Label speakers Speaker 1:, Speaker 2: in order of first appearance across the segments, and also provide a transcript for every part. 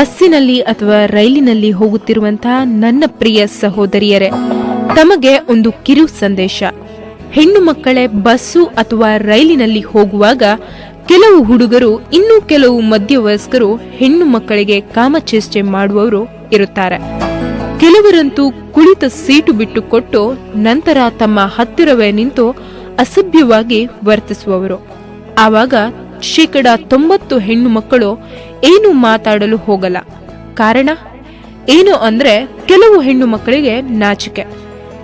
Speaker 1: ಬಸ್ಸಿನಲ್ಲಿ ಅಥವಾ ರೈಲಿನಲ್ಲಿ ಹೋಗುತ್ತಿರುವಂತಹ ನನ್ನ ಪ್ರಿಯ ಸಹೋದರಿಯರೇ, ತಮಗೆ ಒಂದು ಕಿರು ಸಂದೇಶ. ಹೆಣ್ಣು ಮಕ್ಕಳೇ ಬಸ್ಸು ಅಥವಾ ರೈಲಿನಲ್ಲಿ ಹೋಗುವಾಗ ಕೆಲವು ಹುಡುಗರು, ಇನ್ನೂ ಕೆಲವು ಮಧ್ಯವಯಸ್ಕರು ಹೆಣ್ಣು ಮಕ್ಕಳಿಗೆ ಕಾಮಚೇಷ್ಟೆ ಮಾಡುವವರು ಇರುತ್ತಾರೆ. ಕೆಲವರಂತೂ ಕುಳಿತ ಸೀಟು ಬಿಟ್ಟು ಕೊಟ್ಟು ನಂತರ ತಮ್ಮ ಹತ್ತಿರವೇ ನಿಂತು ಅಸಭ್ಯವಾಗಿ ವರ್ತಿಸುವವರು. ಆವಾಗ 90% ಹೆಣ್ಣು ಮಕ್ಕಳು ಏನು ಮಾತಾಡಲು ಹೋಗಲ್ಲ. ಕಾರಣ ಏನು ಅಂದ್ರೆ, ಕೆಲವು ಹೆಣ್ಣು ಮಕ್ಕಳಿಗೆ ನಾಚಿಕೆ,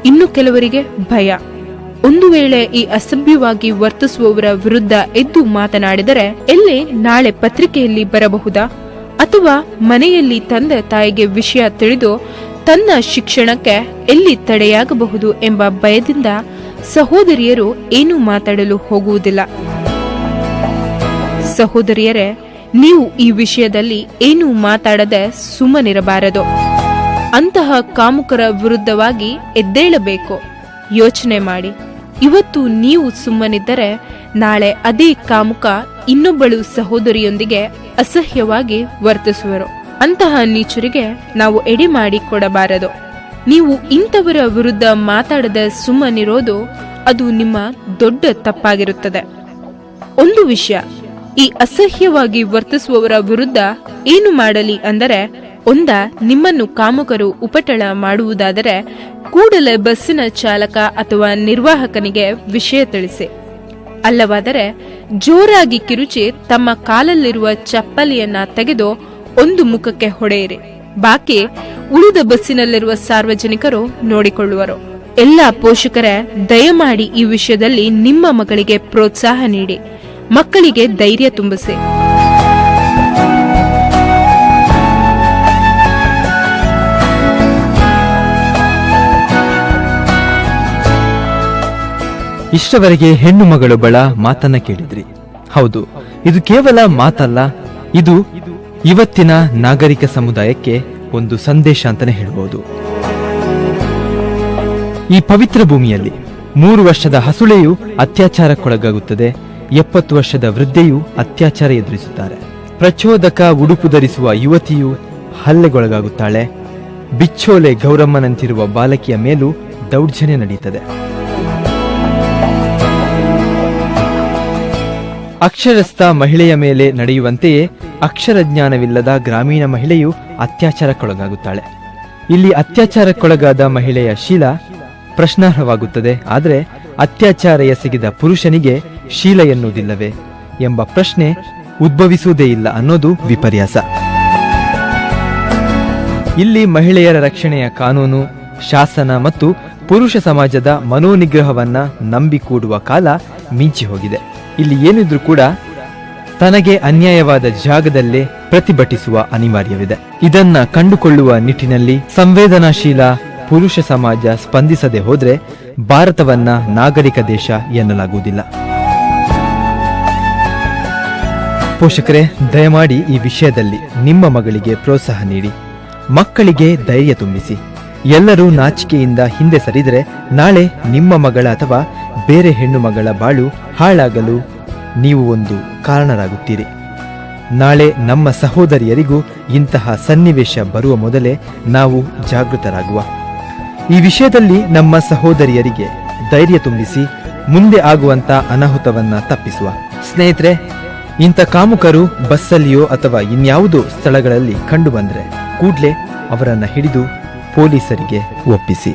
Speaker 1: ಇನ್ನು ಕೆಲವರಿಗೆ ಭಯ. ಒಂದು ವೇಳೆ ಈ ಅಸಭ್ಯವಾಗಿ ವರ್ತಿಸುವವರ ವಿರುದ್ಧ ಎದ್ದು ಮಾತನಾಡಿದರೆ ಎಲ್ಲಿ ನಾಳೆ ಪತ್ರಿಕೆಯಲ್ಲಿ ಬರಬಹುದಾ, ಅಥವಾ ಮನೆಯಲ್ಲಿ ತಂದೆ ತಾಯಿಗೆ ವಿಷಯ ತಿಳಿದು ತನ್ನ ಶಿಕ್ಷಣಕ್ಕೆ ಎಲ್ಲಿ ತಡೆಯಾಗಬಹುದು ಎಂಬ ಭಯದಿಂದ ಸಹೋದರಿಯರು ಏನೂ ಮಾತಾಡಲು ಹೋಗುವುದಿಲ್ಲ. ಸಹೋದರಿಯರೇ, ನೀವು ಈ ವಿಷಯದಲ್ಲಿ ಏನೂ ಮಾತಾಡದೆ ಸುಮ್ಮನಿರಬಾರದು. ಅಂತಹ ಕಾಮುಕರ ವಿರುದ್ಧವಾಗಿ ಎದ್ದೇಳಬೇಕು. ಯೋಚನೆ ಮಾಡಿ, ಇವತ್ತು ನೀವು ಸುಮ್ಮನಿದ್ದರೆ ನಾಳೆ ಅದೇ ಕಾಮುಕ ಇನ್ನೊಬ್ಬಳು ಸಹೋದರಿಯೊಂದಿಗೆ ಅಸಹ್ಯವಾಗಿ ವರ್ತಿಸುವರು. ಅಂತಹ ನೀಚರಿಗೆ ನಾವು ಎಡೆ ಮಾಡಿ ಕೊಡಬಾರದು. ನೀವು ಇಂಥವರ ವಿರುದ್ಧ ಮಾತಾಡದೆ ಸುಮ್ಮನಿರೋದು ಅದು ನಿಮ್ಮ ದೊಡ್ಡ ತಪ್ಪಾಗಿರುತ್ತದೆ. ಒಂದು ವಿಷಯ, ಈ ಅಸಹ್ಯವಾಗಿ ವರ್ತಿಸುವವರ ವಿರುದ್ಧ ಏನು ಮಾಡಲಿ ಅಂದರೆ, ನಿಮ್ಮನ್ನು ಕಾಮುಕರು ಉಪಟಳ ಮಾಡುವುದಾದರೆ ಕೂಡಲೇ ಬಸ್ಸಿನ ಚಾಲಕ ಅಥವಾ ನಿರ್ವಾಹಕನಿಗೆ ವಿಷಯ ತಿಳಿಸಿ. ಅಲ್ಲವಾದರೆ ಜೋರಾಗಿ ಕಿರುಚಿ ತಮ್ಮ ಕಾಲಲ್ಲಿರುವ ಚಪ್ಪಲಿಯನ್ನ ತೆಗೆದು ಒಂದು ಮುಖಕ್ಕೆ ಹೊಡೆಯಿರಿ. ಬಾಕಿ ಉಳಿದ ಬಸ್ಸಿನಲ್ಲಿರುವ ಸಾರ್ವಜನಿಕರು ನೋಡಿಕೊಳ್ಳುವರು. ಎಲ್ಲ ಪೋಷಕರೇ, ದಯಮಾಡಿ ಈ ವಿಷಯದಲ್ಲಿ ನಿಮ್ಮ ಮಗಳಿಗೆ ಪ್ರೋತ್ಸಾಹ ನೀಡಿ, ಮಕ್ಕಳಿಗೆ ಧೈರ್ಯ ತುಂಬಿಸಿ.
Speaker 2: ಇಷ್ಟವರೆಗೆ ಹೆಣ್ಣು ಮಗಳೊಬ್ಬಳ ಮಾತನ್ನ ಕೇಳಿದ್ರಿ. ಹೌದು, ಇದು ಕೇವಲ ಮಾತಲ್ಲ, ಇದು ಇವತ್ತಿನ ನಾಗರಿಕ ಸಮುದಾಯಕ್ಕೆ ಒಂದು ಸಂದೇಶ ಅಂತಾನೆ ಹೇಳಬಹುದು. ಈ ಪವಿತ್ರ ಭೂಮಿಯಲ್ಲಿ 3 ವರ್ಷದ ಹಸುಳೆಯು ಅತ್ಯಾಚಾರಕ್ಕೊಳಗಾಗುತ್ತದೆ, 70 ವರ್ಷದ ವೃದ್ಧೆಯು ಅತ್ಯಾಚಾರ ಎದುರಿಸುತ್ತಾರೆ. ಪ್ರಚೋದಕ ಉಡುಪು ಧರಿಸುವ ಯುವತಿಯು ಹಲ್ಲೆಗೊಳಗಾಗುತ್ತಾಳೆ. ಬಿಚ್ಚೋಲೆ ಗೌರಮ್ಮನಂತಿರುವ ಬಾಲಕಿಯ ಮೇಲೂ ದೌರ್ಜನ್ಯ ನಡೆಯುತ್ತದೆ. ಅಕ್ಷರಸ್ಥ ಮಹಿಳೆಯ ಮೇಲೆ ನಡೆಯುವಂತೆಯೇ ಅಕ್ಷರಜ್ಞಾನವಿಲ್ಲದ ಗ್ರಾಮೀಣ ಮಹಿಳೆಯು ಅತ್ಯಾಚಾರಕ್ಕೊಳಗಾಗುತ್ತಾಳೆ. ಇಲ್ಲಿ ಅತ್ಯಾಚಾರಕ್ಕೊಳಗಾದ ಮಹಿಳೆಯ ಶೀಲ ಪ್ರಶ್ನಾರ್ಹವಾಗುತ್ತದೆ. ಆದರೆ ಅತ್ಯಾಚಾರ ಎಸಗಿದ ಪುರುಷನಿಗೆ ಶೀಲ ಎನ್ನುವುದಿಲ್ಲವೇ ಎಂಬ ಪ್ರಶ್ನೆ ಉದ್ಭವಿಸುವುದೇ ಇಲ್ಲ ಅನ್ನೋದು ವಿಪರ್ಯಾಸ. ಇಲ್ಲಿ ಮಹಿಳೆಯರ ರಕ್ಷಣೆಯ ಕಾನೂನು, ಶಾಸನ ಮತ್ತು ಪುರುಷ ಸಮಾಜದ ಮನೋನಿಗ್ರಹವನ್ನ ನಂಬಿಕೂಡುವ ಕಾಲ ಮಿಂಚಿ ಹೋಗಿದೆ. ಇಲ್ಲಿ ಏನಿದ್ರೂ ಕೂಡ ತನಗೆ ಅನ್ಯಾಯವಾದ ಜಾಗದಲ್ಲೇ ಪ್ರತಿಭಟಿಸುವ ಅನಿವಾರ್ಯವಿದೆ. ಇದನ್ನ ಕಂಡುಕೊಳ್ಳುವ ನಿಟ್ಟಿನಲ್ಲಿ ಸಂವೇದನಾಶೀಲ ಪುರುಷ ಸಮಾಜ ಸ್ಪಂದಿಸದೆ ಹೋದ್ರೆ ಭಾರತವನ್ನ ನಾಗರಿಕ ದೇಶ ಎನ್ನಲಾಗುವುದಿಲ್ಲ. ಪೋಷಕರೇ, ದಯಮಾಡಿ ಈ ವಿಷಯದಲ್ಲಿ ನಿಮ್ಮ ಮಗಳಿಗೆ ಪ್ರೋತ್ಸಾಹ ನೀಡಿ, ಮಕ್ಕಳಿಗೆ ಧೈರ್ಯ ತುಂಬಿಸಿ. ಎಲ್ಲರೂ ನಾಚಿಕೆಯಿಂದ ಹಿಂದೆ ಸರಿದರೆ ನಾಳೆ ನಿಮ್ಮ ಮಗಳ ಅಥವಾ ಬೇರೆ ಹೆಣ್ಣು ಮಗಳ ಬಾಳು ಹಾಳಾಗಲು ನೀವು ಒಂದು ಕಾರಣರಾಗುತ್ತೀರಿ. ನಾಳೆ ನಮ್ಮ ಸಹೋದರಿಯರಿಗೂ ಇಂತಹ ಸನ್ನಿವೇಶ ಬರುವ ಮೊದಲೇ ನಾವು ಜಾಗೃತರಾಗುವ. ಈ ವಿಷಯದಲ್ಲಿ ನಮ್ಮ ಸಹೋದರಿಯರಿಗೆ ಧೈರ್ಯ ತುಂಬಿಸಿ ಮುಂದೆ ಆಗುವಂತ ಅನಾಹುತವನ್ನ ತಪ್ಪಿಸುವ. ಸ್ನೇಹಿತರೆ, ಇಂಥ ಕಾಮುಕರು ಬಸ್ಸಲ್ಲಿಯೋ ಅಥವಾ ಇನ್ಯಾವುದೋ ಸ್ಥಳಗಳಲ್ಲಿ ಕಂಡು ಬಂದ್ರೆ ಕೂಡ್ಲೆ ಅವರನ್ನ ಹಿಡಿದು ಪೊಲೀಸರಿಗೆ ಒಪ್ಪಿಸಿ.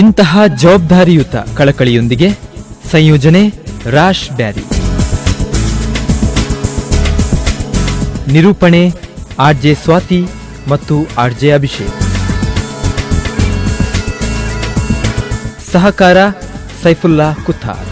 Speaker 2: ಇಂತಹ ಜವಾಬ್ದಾರಿಯುತ ಕಳಕಳಿಯೊಂದಿಗೆ ಸಂಯೋಜನೆ ರಾಶ್ ಬ್ಯಾರಿ, ನಿರೂಪಣೆ ಆರ್ಜೆ ಸ್ವಾತಿ ಮತ್ತು ಆರ್ಜೆ ಅಭಿಷೇಕ್, ಸಹಕಾರ ಸೈಫುಲ್ಲಾ ಕುತ್ತಾರ್.